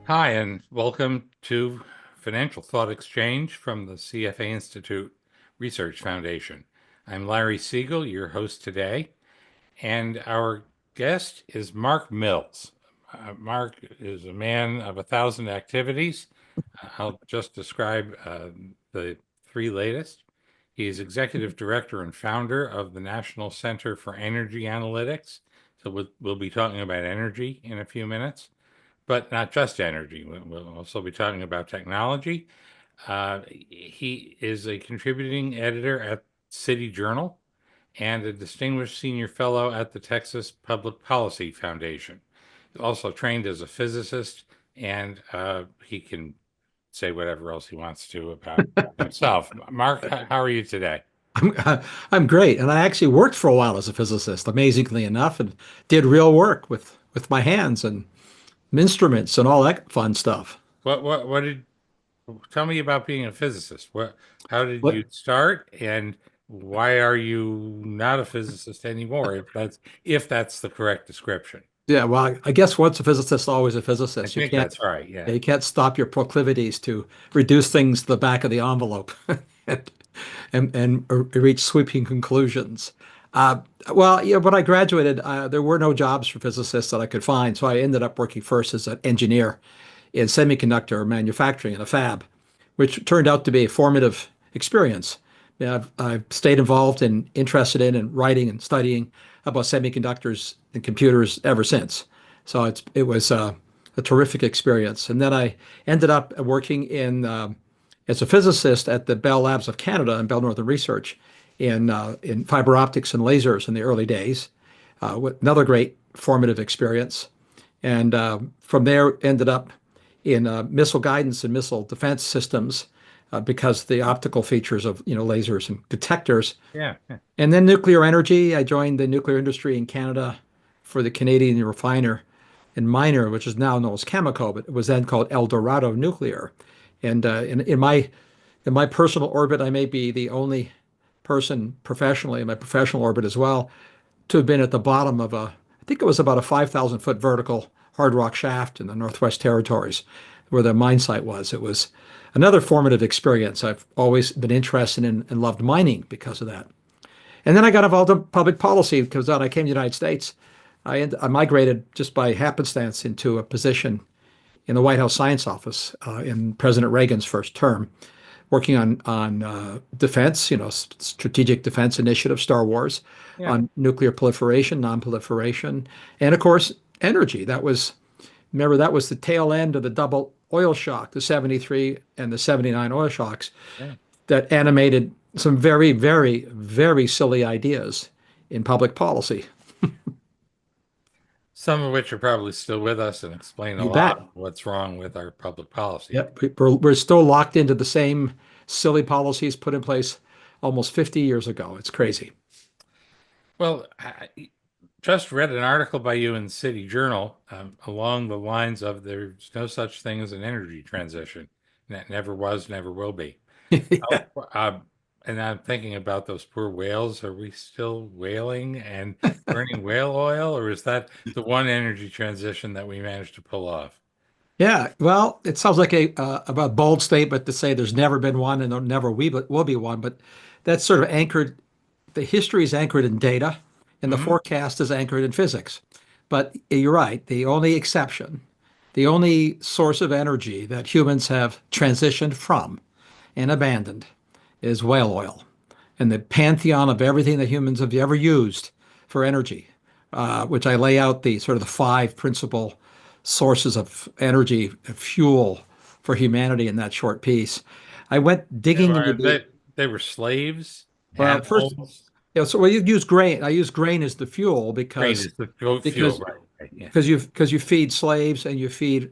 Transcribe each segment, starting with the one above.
Hi, and welcome to Financial Thought Exchange from the CFA Institute Research Foundation. I'm Larry Siegel, your host today, and our guest is Mark Mills. Mark is a man of 1,000 activities. I'll just describe the three latest. He is executive director and founder of the National Center for Energy Analytics. So we'll be talking about energy in a few minutes, but not just energy. We'll also be talking about technology. He is a contributing editor at City Journal and a distinguished senior fellow at the Texas Public Policy Foundation. He's also trained as a physicist, and he can say whatever else he wants to about himself. Mark, how are you today? I'm I'm great, and I actually worked for a while as a physicist, amazingly enough, and did real work with my hands and instruments and all that fun stuff. What did tell me about being a physicist? How did you But start, and why are you not a physicist anymore? If that's the correct description. yeah, well, I guess once a physicist, always a I physicist. You think can't that's right. Yeah. you can't stop your proclivities to reduce things to the back of the envelope and and reach sweeping conclusions. Uh, when I graduated, there were no jobs for physicists that I could find, so I ended up working first as an engineer in semiconductor manufacturing in a fab, which turned out to be a formative experience. Yeah, I've stayed involved and interested in and writing and studying about semiconductors and computers ever since. So it was a terrific experience. And then I ended up working as a physicist at the Bell Labs of Canada and Bell Northern Research in fiber optics and lasers in the early days. With another great formative experience. And from there ended up in missile guidance and missile defense systems because the optical features of lasers and detectors. Yeah. Yeah. And then nuclear energy. I joined the nuclear industry in Canada for the Canadian refiner and miner, which is now known as Cameco, but it was then called El Dorado Nuclear. And in my personal orbit, I may be the only person professionally in my professional orbit as well to have been at the bottom of I think it was about a 5,000 foot vertical hard rock shaft in the Northwest Territories where the mine site was. It was another formative experience. I've always been interested in and loved mining because of that. And then I got involved in public policy because when I came to the United States, I migrated just by happenstance into a position in the White House Science Office in President Reagan's first term, working on defense, strategic defense initiative, Star Wars, Yeah. on nuclear proliferation, non-proliferation, and of course, energy. Remember, that was the tail end of the double oil shock, the 73 and the 79 oil shocks Yeah. that animated some very, very, very silly ideas in public policy. Some of which are probably still with us and explain a You lot bet. of what's wrong with our public policy. Yep. We're still locked into the same silly policies put in place almost 50 years ago. It's crazy. Well, I just read an article by you in City Journal along the lines of there's no such thing as an energy transition. That never was, never will be. Oh, Yeah. and I'm thinking about those poor whales. Are we still whaling and burning whale oil, or is that the one energy transition that we managed to pull off? Yeah. Well, it sounds like a bold statement to say there's never been one and there never will be one, but that's sort of anchored. The history is anchored in data, and the Hmm. forecast is anchored in physics. But you're right. The only exception, the only source of energy that humans have transitioned from and abandoned is whale oil. And the pantheon of everything that humans have ever used for energy, which I lay out the sort of the five principal sources of energy, fuel for humanity in that short piece. I went They digging into were, the, they, they were slaves, well, first, animals. so you use grain. I use grain as the fuel Grain because is the fuel, because right? Right, yeah. you feed slaves and you feed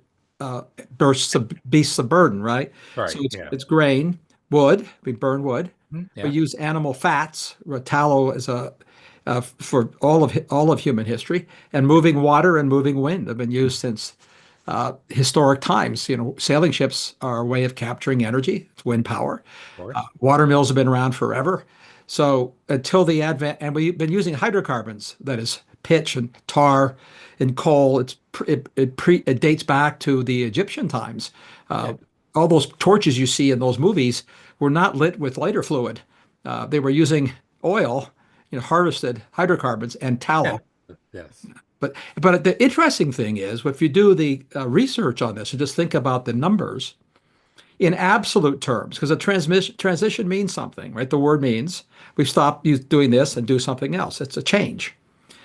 beasts of burden, right? So Right. it's Yeah. it's grain, wood. We burn wood. Mhm. We Yeah. use animal fats, tallow as a for all of human history, and moving water and moving wind have been used since historic times. Sailing ships are a way of capturing energy. It's wind power. Of course. Water mills have been around forever. So until the advent, and we've been using hydrocarbons, that is pitch and tar and coal. It dates back to the Egyptian times. Yeah. Uh, all those torches you see in those movies were not lit with lighter fluid. They were using oil, harvested hydrocarbons and Yeah. tallow. Yes. But the interesting thing is, if you do the research on this and just think about the numbers in absolute terms, because a transition means something, right? The word means we stop doing this and do something else. It's a change,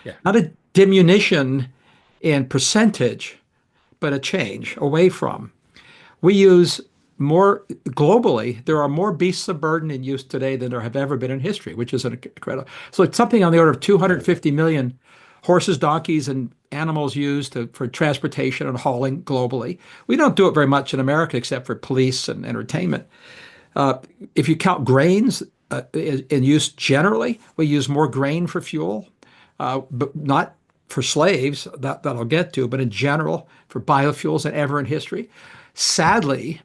Yeah. not a diminution in percentage, but a change away from. We use more globally. There are more beasts of burden in use today than there have ever been in history, which is incredible. So it's something on the order of 250 million horses, donkeys, and animals used for transportation and hauling globally. We don't do it very much in America except for police and entertainment. Uh, if you count grains in use generally, we use more grain for fuel, but not for slaves, that I'll get to, but in general for biofuels than ever in history. Sadly,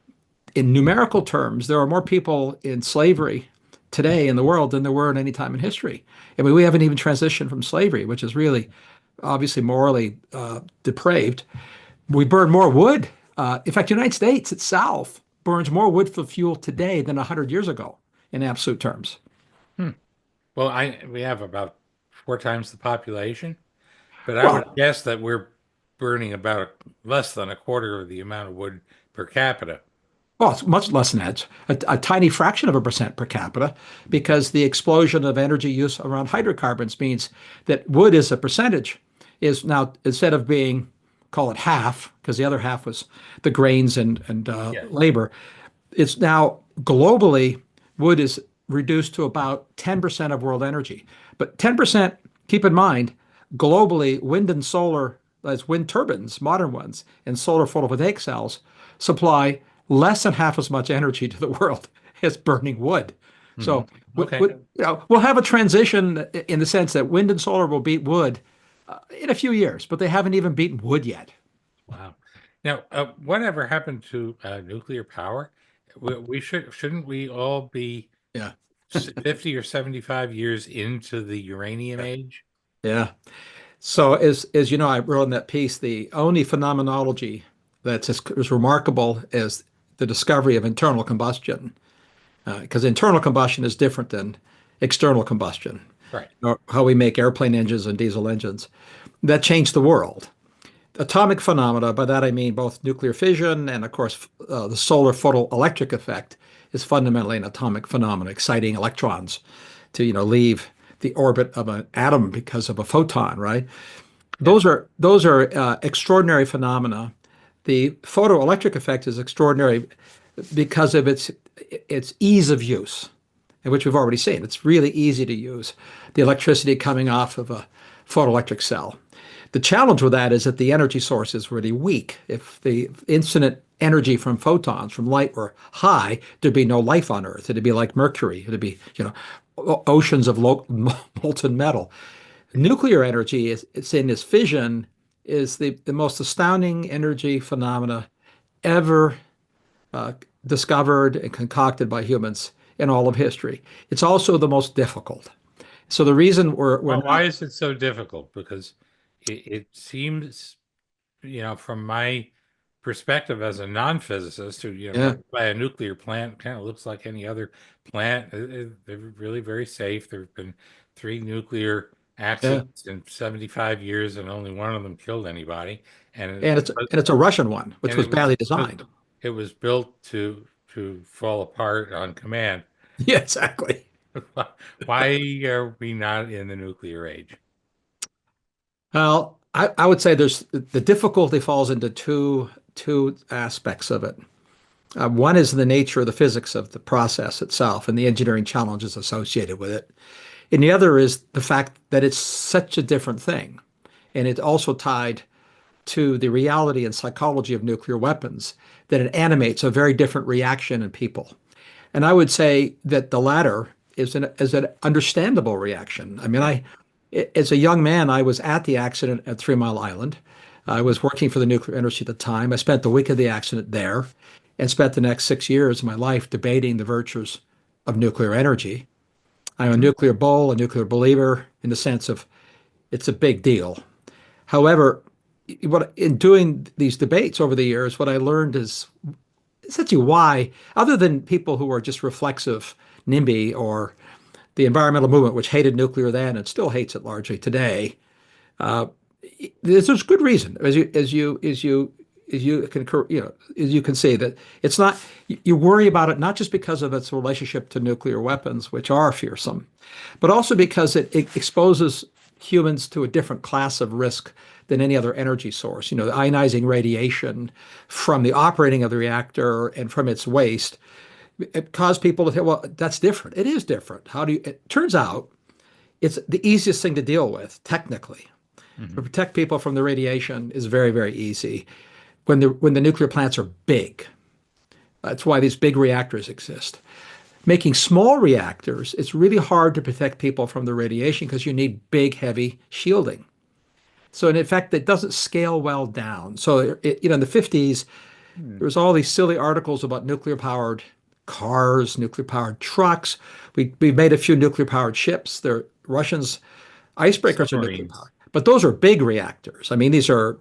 in numerical terms, there are more people in slavery today in the world than there were at any time in history. I mean, we haven't even transitioned from slavery, which is really obviously morally depraved. We burn more wood. In fact, the United States itself burns more wood for fuel today than 100 years ago in absolute terms. Hmm. Well, we have about 4 times the population, but I would Well, guess that we're burning about less than a quarter of the amount of wood per capita. Well, it's much less than that. A tiny fraction of a percent per capita, because the explosion of energy use around hydrocarbons means that wood as a percentage is now, instead of being, call it half, because the other half was the grains and Yes. labor, it's now globally, wood is reduced to about 10% of world energy. But 10%, keep in mind, globally, wind and solar, as wind turbines, modern ones, and solar photovoltaic cells supply less than half as much energy to the world as burning wood. Hmm. So Okay. we'll have a transition in the sense that wind and solar will beat wood in a few years, but they haven't even beaten wood yet. Wow. Now, whatever happened to nuclear power? We shouldn't we all be Yeah. 50 or 75 years into the uranium age? Yeah. So as you know, I wrote in that piece, the only phenomenology that's as remarkable as the discovery of internal combustion, because internal combustion is different than external combustion, Right. or how we make airplane engines and diesel engines. That changed the world. Atomic phenomena, by that I mean both nuclear fission and, of course, the solar photoelectric effect is fundamentally an atomic phenomenon, exciting electrons to, leave the orbit of an atom because of a photon, right? Yeah. Those are extraordinary phenomena. The photoelectric effect is extraordinary because of its ease of use, which we've already seen. It's really easy to use the electricity coming off of a photoelectric cell. The challenge with that is that the energy source is really weak. If the incident energy from photons, from light, were high, there'd be no life on Earth. It'd be like Mercury. It'd be, oceans of molten metal. Nuclear energy it's in its fission is the most astounding energy phenomena ever uh, discovered and concocted by humans in all of history. It's also the most difficult. So the reason we're Well, why not, is it so difficult? Because it seems, from my perspective as a non-physicist who, yeah, drives by a nuclear plant, kind of looks like any other plant. They're really very safe. There have been 3 nuclear yeah, accidents in 75 years, and only one of them killed anybody. and it's a Russian one, which And was badly designed. it was built to fall apart on command. Yeah, exactly. Why are we not in the nuclear age? Well, I would say the difficulty falls into two aspects of it. One is the nature of the physics of the process itself and the engineering challenges associated with it. And the other is the fact that it's such a different thing. And it's also tied to the reality and psychology of nuclear weapons, that it animates a very different reaction in people. And I would say that the latter is an understandable reaction. I mean, Yeah. as a young man, I was at the accident at 3 Mile Island. I was working for the nuclear industry at the time. I spent the week of the accident there and spent the next 6 years of my life debating the virtues of nuclear energy. I'm a Hmm. nuclear bull, a nuclear believer in the sense of It's a big deal. However, what in doing these debates over the years, what I learned is essentially why, other than people who are just reflexive NIMBY or the environmental movement, which hated nuclear then and still hates it largely today, uh, there's good reason, as you can as you can see that it's not you worry about it not just because of its relationship to nuclear weapons, which are fearsome, but also because it exposes humans to a different class of risk than any other energy source. The ionizing radiation from the operating of the reactor and from its waste, it caused people to say, well, that's different. It is different. How do you? It turns out it's the easiest thing to deal with technically. To Hmm. protect people from the radiation is very, very easy when the nuclear plants are big. That's why these big reactors exist. Making small reactors, it's really hard to protect people from the radiation because you need big, heavy shielding. So in effect, it doesn't scale well down. So in the 50s, there was all these silly articles about nuclear-powered cars, nuclear-powered trucks. We made a few nuclear-powered ships. The Russians' icebreakers are Submarines. nuclear-powered, but those are big reactors. I mean, these are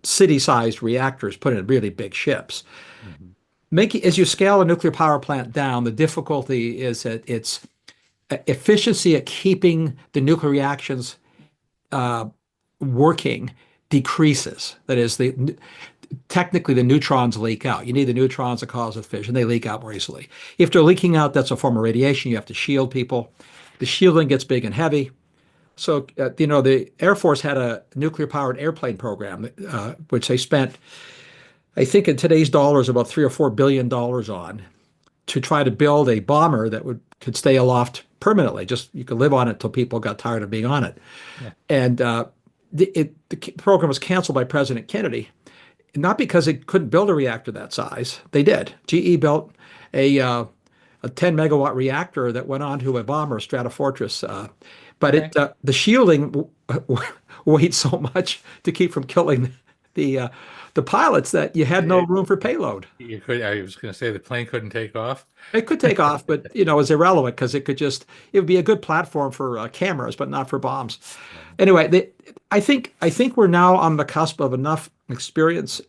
city-sized reactors put in really big ships. Hmm. As you scale a nuclear power plant down, the difficulty is that its efficiency at keeping the nuclear reactions uh, working decreases. That is, technically the neutrons leak out. You need the neutrons to cause the fission. They leak out more easily. If they're leaking out, that's a form of radiation. You have to shield people. The shielding gets big and heavy. So, the Air Force had a nuclear-powered airplane program, which they spent, I think, in today's dollars, about $3 or $4 billion on to try to build a bomber that could stay aloft permanently. Just you could live on it until people got tired of being on it. Yeah. And the program was canceled by President Kennedy, not because they couldn't build a reactor that size. They did. GE built a 10 megawatt reactor that went onto a bomber, Stratofortress. But Okay. the shielding weighed so much to keep from killing the uh, the pilots that you had no It- room for payload. you could. I was going to say the plane couldn't take off. It could take off, but it was irrelevant because it would be a good platform for cameras, but not for bombs. Right. Anyway, I think we're now on the cusp of enough experience,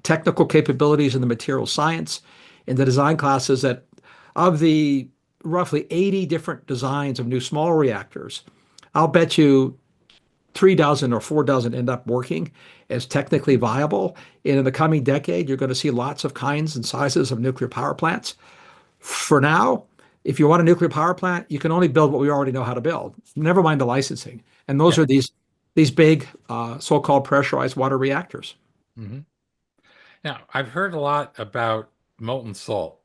technical capabilities in the material science, in the design classes that of the roughly 80 different designs of new small reactors, I'll bet you 3 dozen or 4 dozen end up working as technically viable. And in the coming decade, you're going to see lots of kinds and sizes of nuclear power plants. For now, if you want a nuclear power plant, you can only build what we already know how to build. Never mind the licensing. And those Yeah. are these big so-called pressurized water reactors. Hmm. Now, I've heard a lot about molten salt.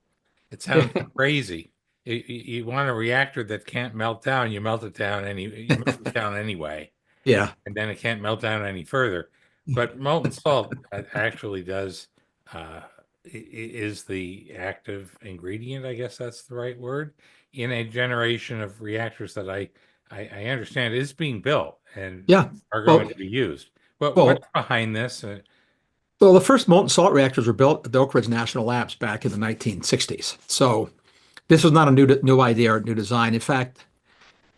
It sounds crazy. You want a reactor that can't melt down, you melt it down anyway, Yeah. and then it can't melt down any further. But molten salt actually does is the active ingredient, I guess that's the right word, in a generation of reactors that I understand is being built and Yeah. are going Well, to be used. But well, what's behind this? well, the first molten salt reactors were built at the Oak Ridge National Labs back in the 1960s. So this was not a new idea or new design. In fact,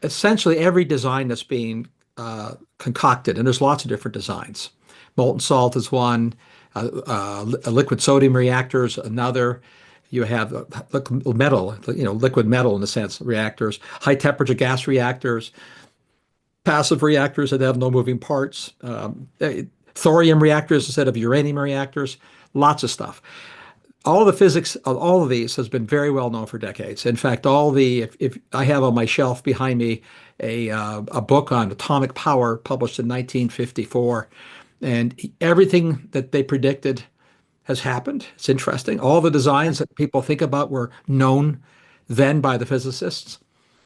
essentially every design that's being concocted, and there's lots of different designs. Molten salt is one, liquid sodium reactors, another. You have metal, liquid metal in a sense, reactors, high temperature gas reactors, passive reactors that have no moving parts, thorium reactors instead of uranium reactors, lots of stuff. All the physics of all of these has been very well known for decades. In fact, if I have on my shelf behind me a book on atomic power published in 1954, and everything that they predicted has happened. It's interesting. All the designs that people think about were known then by the physicists.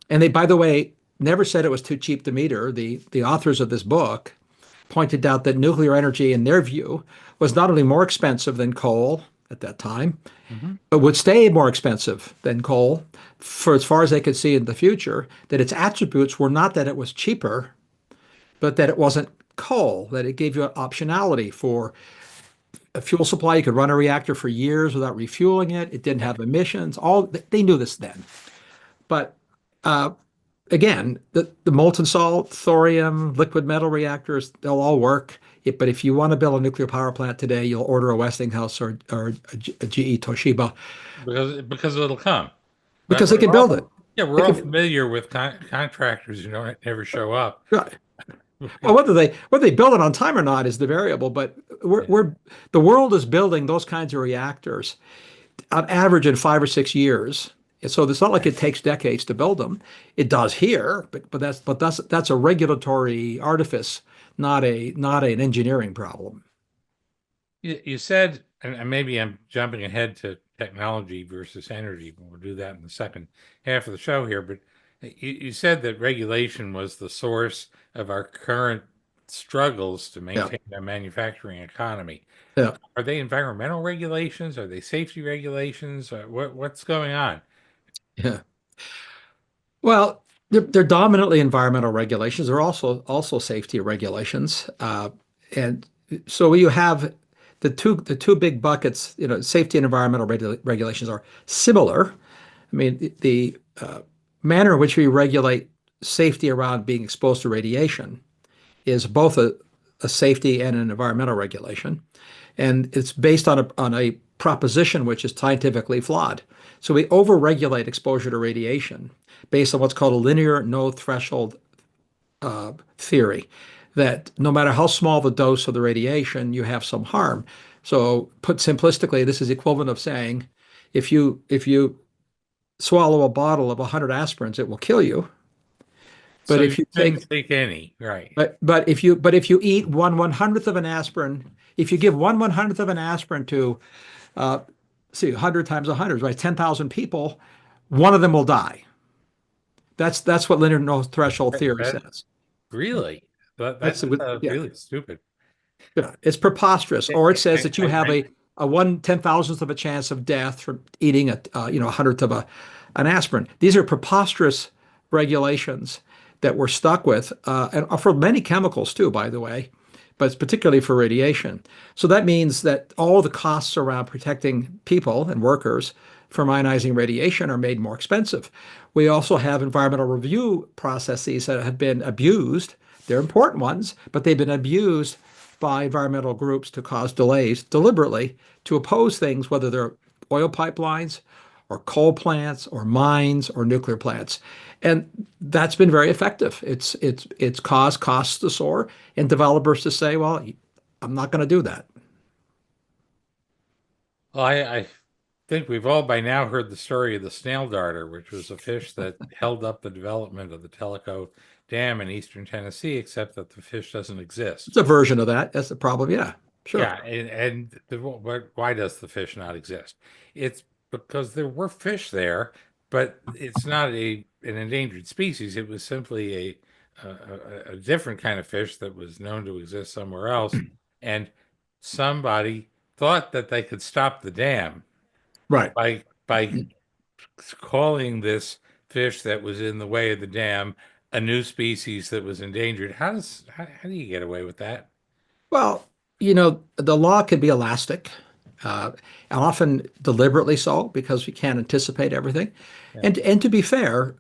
And they, by the way, never said it was too cheap to meter. The authors of this book pointed out that nuclear energy, in their view, was not only more expensive than coal at that time, Mhm. but would stay more expensive than coal for as far as they could see in the future, that its attributes were not that it was cheaper, but that it wasn't coal, that it gave you an optionality for a fuel supply. You could run a reactor for years without refueling it. It didn't Yeah. have emissions. All they knew this then. But again, the molten salt, thorium, liquid metal reactors, they'll all work. But if you want to build a nuclear power plant today, you'll order a Westinghouse or a GE Toshiba because it'll come. But because they can build it. yeah, They we're all can, familiar with contractors who don't never show up. right. Well, whether they build it on time or not is the variable. But Yeah. the world is building those kinds of reactors on average in 5 or 6 years. So it's not like it takes decades to build them. It does here, but that's a regulatory artifice, not an engineering problem. You said, and maybe I'm jumping ahead to technology versus energy, but we'll do that in the second half of the show here. But you said that regulation was the source of our current struggles to Yeah, maintain a manufacturing economy. yeah, Are they environmental regulations? Are they safety regulations? What's going on? yeah. Well, they're dominantly environmental regulations. They're also safety regulations, and so you have the two big buckets. Safety and environmental regulations are similar. I mean, the manner in which we regulate safety around being exposed to radiation is both a safety and an environmental regulation, and it's based on a proposition which is scientifically flawed. So we overregulate exposure to radiation based on what's called a linear no threshold theory, that no matter how small the dose of the radiation, you have some harm. So put simplistically, this is equivalent of saying, if you swallow a bottle of 100 aspirins, it will kill you. So But you if you shouldn't take take any, right? but if you eat one hundredth of an aspirin, if you give one hundredth of an aspirin to uh, see 100 times 100, right, 10,000 people, one of them will die. That's what linear no threshold theory That says. really, That's that's yeah. really stupid. Yeah, it's preposterous. I, Or it says I, that you I, have I, a 1/10,000th of a chance of death from eating a hundredth of an aspirin. These are preposterous regulations that we're stuck with, and for many chemicals too, by the way, but it's particularly for radiation. So that means that all the costs around protecting people and workers from ionizing radiation are made more expensive. We also have environmental review processes that have been abused. They're important ones, but they've been abused by environmental groups to cause delays deliberately to oppose things, whether they're oil pipelines or coal plants or mines or nuclear plants. And that's been very effective. It's caused costs to soar and developers to say, well, I'm not going to do that. well, I think we've all by now heard the story of the snail darter, which was a fish that held up the development of the Tellico Dam in eastern Tennessee, except that the fish doesn't It's exist. a version of that. That's the problem. Yeah, sure. Yeah, why does the fish not exist? It's because there were fish there, but it's not an endangered species. It was simply a different kind of fish that was known to exist somewhere else, and somebody thought that they could stop the dam Right. by calling this fish that was in the way of the dam a new species that was endangered. How do you get away with that? Well, the law can be elastic, uh, and often deliberately so, because we can't anticipate everything. Yeah. And to be fair,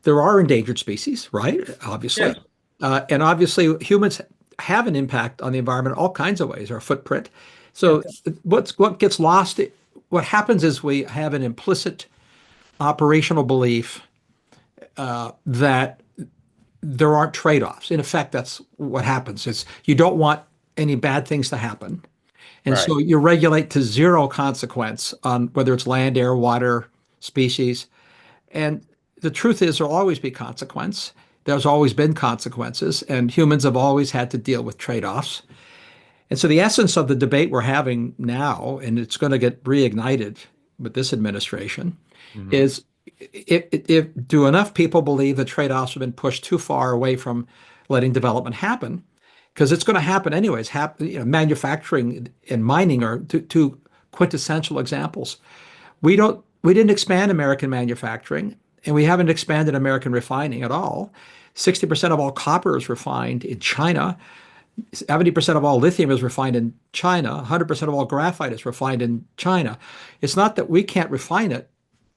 there are endangered species, right? Yeah. Obviously. And obviously, humans have an impact on the environment in all kinds of ways, our footprint. Yeah. So what gets lost, what happens is we have an implicit operational belief that there aren't trade-offs. In effect, that's what happens. It's you don't want any bad things to happen. And Right. so you regulate to zero consequence on whether it's land, air, water, species. And the truth is, there'll always be consequence. There's always been consequences, and humans have always had to deal with trade-offs. And so the essence of the debate we're having now, and it's going to get reignited with this administration, Mhm. is if do enough people believe that trade-offs have been pushed too far away from letting development happen? Because it's going to happen anyways. Manufacturing and mining are two quintessential examples. We didn't expand American manufacturing, and we haven't expanded American refining at all. 60% of all copper is refined in China. 70% of all lithium is refined in China. 100% of all graphite is refined in China. It's not that we can't refine it.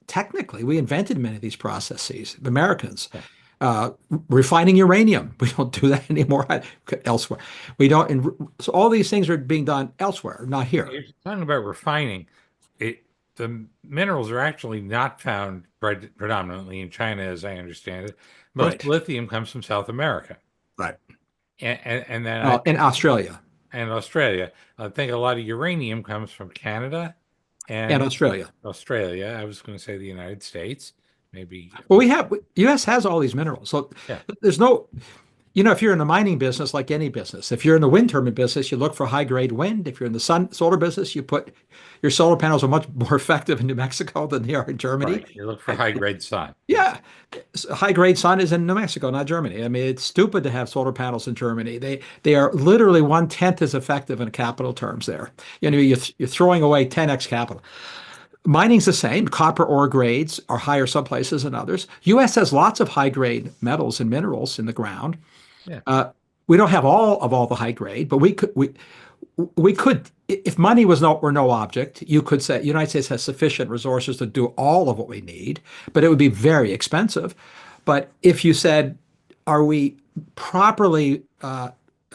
technically, we invented many of these processes, Americans. Yeah. Uh, Refining uranium, we don't do that anymore elsewhere. We don't, so all these things are being done elsewhere, not here. You're talking about refining. It the minerals are actually not found predominantly in China, as I understand it. Most Right, lithium comes from South America, right. and then I In think Australia, and Australia. I think a lot of uranium comes from Canada and and Australia. Australia. I was going to say the United States, maybe. Well, U.S. has all these minerals, so Yeah, there's no, if you're in the mining business, like any business, if you're in the wind turbine business, you look for high grade wind. If you're in the solar business, you put your solar panels are much more effective in New Mexico than they are in Germany. right. You look for high grade sun. Yes. Yeah, high grade sun is in New Mexico, not Germany. I mean, it's stupid to have solar panels in Germany. They are literally 1/10 as effective in capital terms there. You're throwing away 10x capital. Mining's the same. Copper ore grades are higher some places than others. U.S. has lots of high grade metals and minerals in the ground. Yeah. Uh, we don't have all the high grade, but we could, if money were no object, you could say the United States has sufficient resources to do all of what we need, but it would be very expensive. But if you said, are we properly, are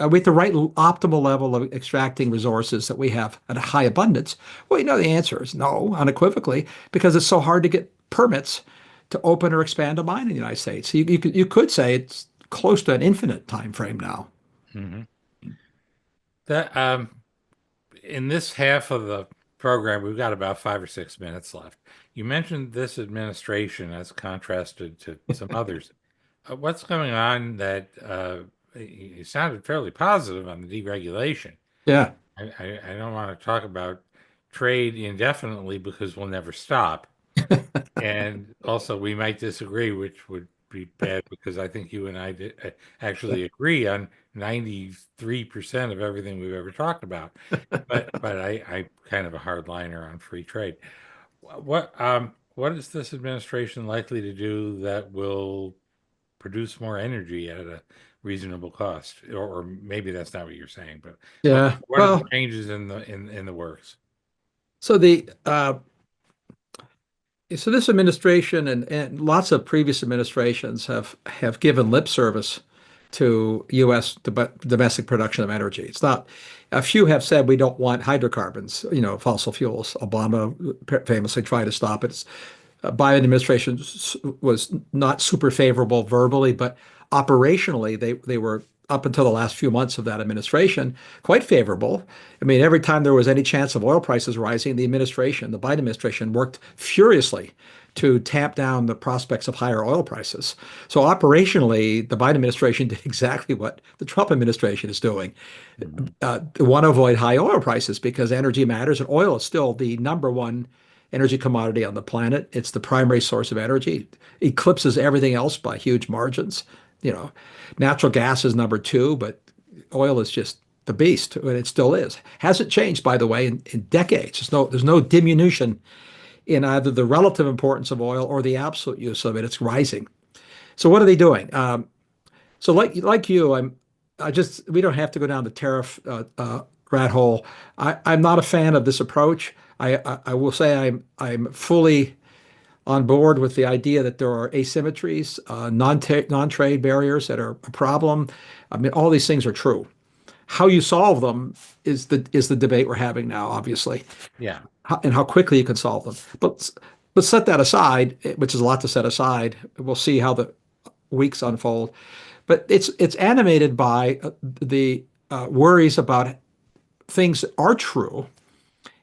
we at the right optimal level of extracting resources that we have at a high abundance? Well, the answer is no, unequivocally, because it's so hard to get permits to open or expand a mine in the United States. You could say it's close to an infinite time frame now. Hmm. That in this half of the program, we've got about 5 or 6 minutes left. You mentioned this administration as contrasted to some others. What's going on that you sounded fairly positive on the deregulation? Yeah. I don't want to talk about trade indefinitely because we'll never stop. And also, we might disagree, which would be bad because I think you and I actually agree on 93% of everything we've ever talked about. But I'm kind of a hardliner on free trade. What is this administration likely to do that will produce more energy at a reasonable cost? Or maybe that's not what you're saying, but Yeah. what are the Well, changes in the works? so this administration and lots of previous administrations have given lip service to U.S. Domestic production of energy. It's not. A few have said we don't want hydrocarbons, fossil fuels. Obama famously tried to stop it. Biden administration was not super favorable verbally, but operationally, they were up until the last few months of that administration quite favorable. I mean, every time there was any chance of oil prices rising, the Biden administration, worked furiously to tamp down the prospects of higher oil prices. So operationally, the Biden administration did exactly what the Trump administration is doing. Mhm. Want to avoid high oil prices because energy matters, and oil is still the number one energy commodity on the planet. It's the primary source of energy. It eclipses everything else by huge margins. You know, Natural gas is number two, but oil is just the beast, and it still is. Hasn't changed, by the way, in decades. There's no diminution in either the relative importance of oil or the absolute use of it. It's rising. So what are they doing? So like you, we don't have to go down the tariff rat hole. I'm not a fan of this approach. I will say I'm fully on board with the idea that there are asymmetries, non-trade barriers that are a problem. I mean, all these things are true. How you solve them is the debate we're having now, obviously, Yeah. and how quickly you can solve them. But set that aside, which is a lot to set aside. We'll see how the weeks unfold. But it's animated by the worries about things that are true.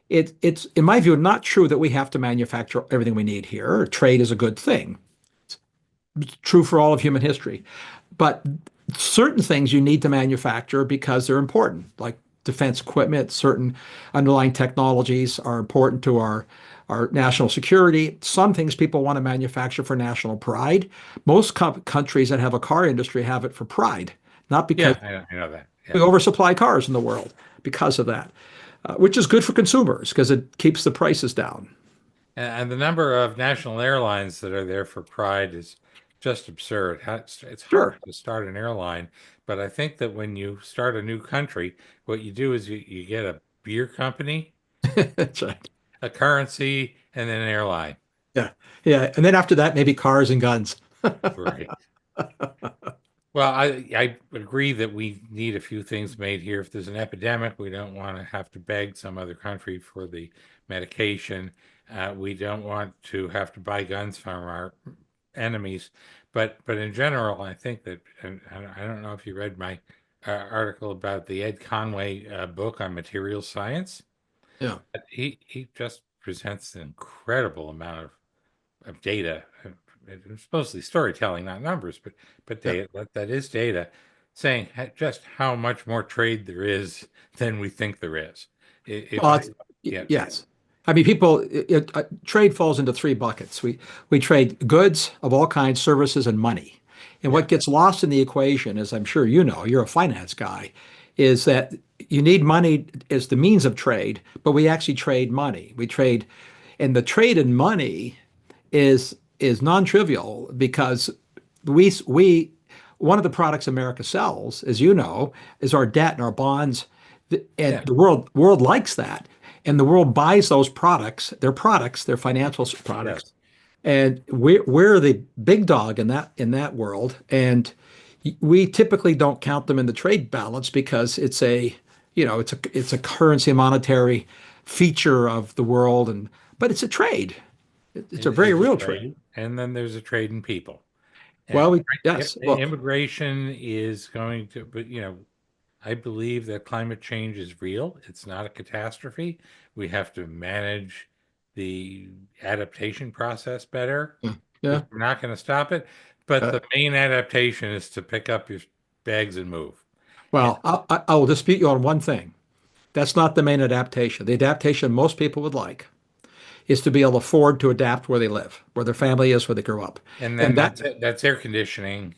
It's in my view not true that we have to manufacture everything we need here. Trade is a good thing. It's true for all of human history. But certain things you need to manufacture because they're important, like defense equipment. Certain underlying technologies are important to our national security. Some things people want to manufacture for national pride. Most countries that have a car industry have it for pride, not because Yeah, I know that. we Yeah. oversupply cars in the world because of that, which is good for consumers because it keeps the prices down. And the number of national airlines that are there for pride is just absurd. It's hard Sure. to start an airline, but I think that when you start a new country, what you do is you get a beer company, That's right. a currency, and then an airline. Yeah. Yeah. And then after that, maybe cars and guns. Right. Well, I agree that we need a few things made here. If there's an epidemic, we don't want to have to beg some other country for the medication. We don't want to have to buy guns from our enemies. But in general, I think that, and I don't know if you read my article about the Ed Conway book on material science. Yeah. But he just presents an incredible amount of data. It's mostly storytelling, not numbers, but Yeah. data. That is data, saying just how much more trade there is than we think there is. If Well, I, yeah, yes. I mean, trade falls into three buckets. We trade goods of all kinds, services, and money. And yeah, what gets lost in the equation, as I'm sure you know, you're a finance guy, is that you need money as the means of trade, but we actually trade money. We trade, and the trade in money is non-trivial because we one of the products America sells, as you know, is our debt and our bonds, and yeah, the world likes that, and the world buys those products, their financial products, yes. and we're the big dog in that world, and we typically don't count them in the trade balance because it's a it's a currency monetary feature of the world, and but it's a trade. It's a It very is a real trade. trade, and then there's a trade in people. And Well, yep, yes, look, immigration is going to, but I believe that climate change is real. It's not a catastrophe. We have to manage the adaptation process better yeah, because yeah. we're not going to stop it. But uh, the main adaptation is to pick up your bags and move. And well, I will dispute you on one thing. That's not the main adaptation. The adaptation most people would like is to be able to afford to adapt where they live, where their family is, where they grew up, and and then that's air conditioning.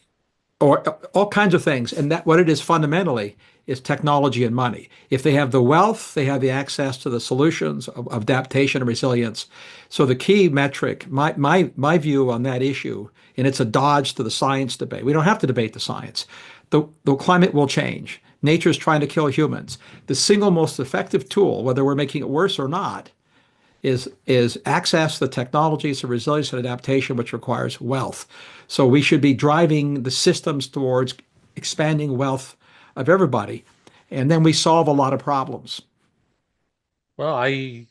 or all kinds of things. And that what it is fundamentally is technology and money. If they have the wealth, they have the access to the solutions of adaptation and resilience. So the key metric, my view on that issue, and it's a dodge to the science debate. We don't have to debate the science. The climate will change. Nature is trying to kill humans. The single most effective tool, whether we're making it worse or not, is access to the technologies of resilience and adaptation, which requires wealth. So we should be driving the systems towards expanding wealth of everybody, and then we solve a lot of problems. Well, I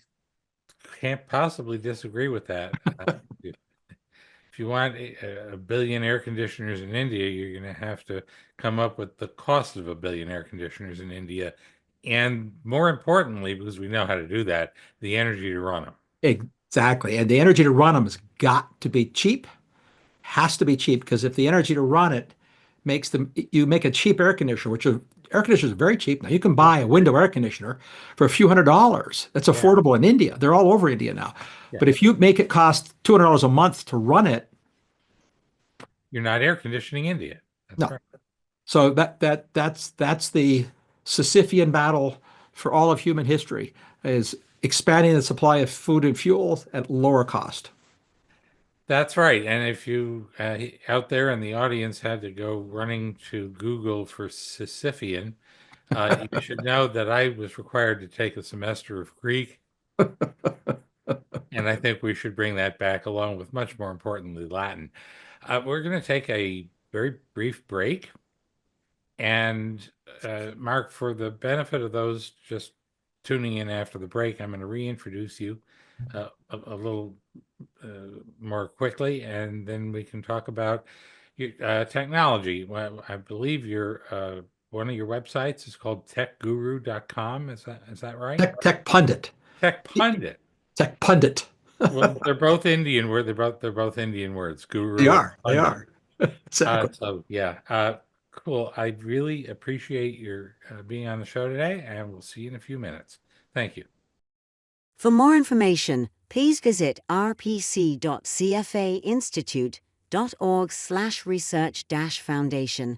can't possibly disagree with that. If you want a billion air conditioners in India, you're going to have to come up with the cost of a billion air conditioners in India. And more importantly, because we know how to do that, the energy to run them. Exactly. And the energy to run them has got to be cheap, has to be cheap, because if the energy to run it makes them, you make a cheap air conditioner, air conditioners are very cheap now. You can Yeah. buy a window air conditioner for a few $100s. That's Yeah. affordable in India. They're all over India now. Yeah. But if you make it cost $200 a month to run it, You're not air conditioning India. That's no. right. So that's the Sisyphean battle for all of human history is expanding the supply of food and fuel at lower cost. That's right. And if you out there in the audience had to go running to Google for Sisyphean, you should know that I was required to take a semester of Greek. And I think we should bring that back along with much more importantly, Latin. We're going to take a very brief break. And Mark, for the benefit of those just tuning in after the break, I'm going to reintroduce you a little more quickly, and then we can talk about technology. Well, I believe your one of your websites is called techguru.com. Is that right? Tech pundit, Tech Pundit. tech pundit. Well, they're both Indian word. They're both Indian words, They guru and are. They pundit. are. Exactly. So yeah, cool. I really appreciate your being on the show today, and we'll see you in a few minutes. Thank you. For more information, please visit rpc.cfainstitute.org/research-foundation.